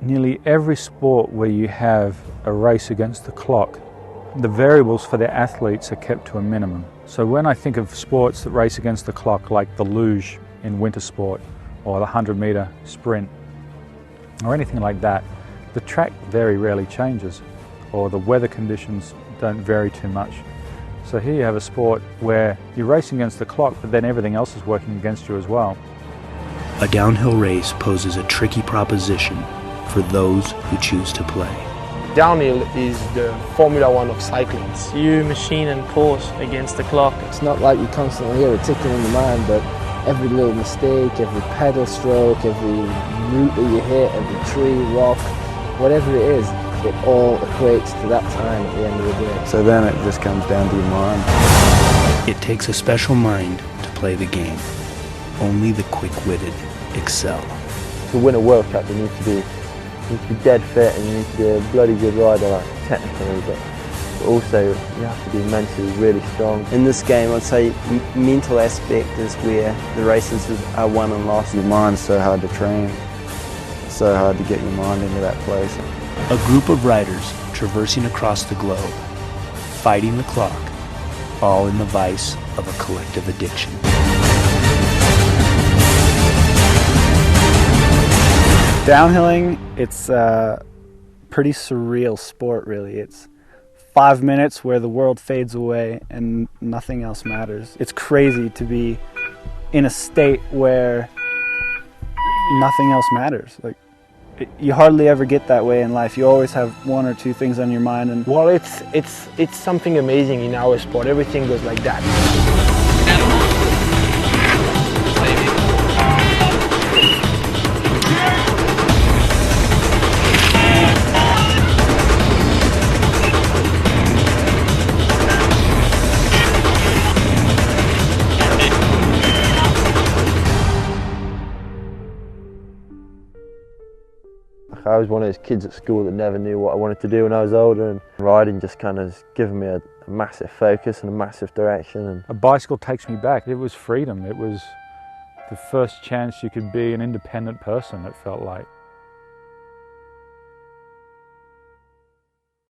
nearly every sport where you have a race against the clock, the variables for the athletes are kept to a minimum. So when I think of sports that race against the clock, like the luge in winter sport, or the 100-meter sprint, or anything like that, the track very rarely changes, or the weather conditions don't vary too much. So here you have a sport where you're racing against the clock, but then everything else is working against you as well. A downhill race poses a tricky proposition for those who choose to play. Downhill is the Formula One of cycling. You machine and course against the clock. It's not like you constantly hear it ticking in the mind, but every little mistake, every pedal stroke, every route that you hit, every tree, rock, whatever it is, it all equates to that time at the end of the day. So then it just comes down to your mind. It takes a special mind to play the game. Only the quick-witted excel. To win a World Cup, you need to be dead fit and you need to be a bloody good rider, like technically, but also you have to be mentally really strong. In this game, I'd say mental aspect is where the races are won and lost. Your mind's so hard to train, so hard to get your mind into that place. A group of riders traversing across the globe, fighting the clock, all in the vice of a collective addiction. Downhilling, it's a pretty surreal sport, really. It's 5 minutes where the world fades away and nothing else matters. It's crazy to be in a state where nothing else matters. Like, you hardly ever get that way in life. You always have one or two things on your mind. And well, it's something amazing in our sport. Everything goes like that. I was one of those kids at school that never knew what I wanted to do when I was older, and riding just kind of given me a massive focus and a massive direction. And a bicycle takes me back. It was freedom. It was the first chance you could be an independent person, it felt like.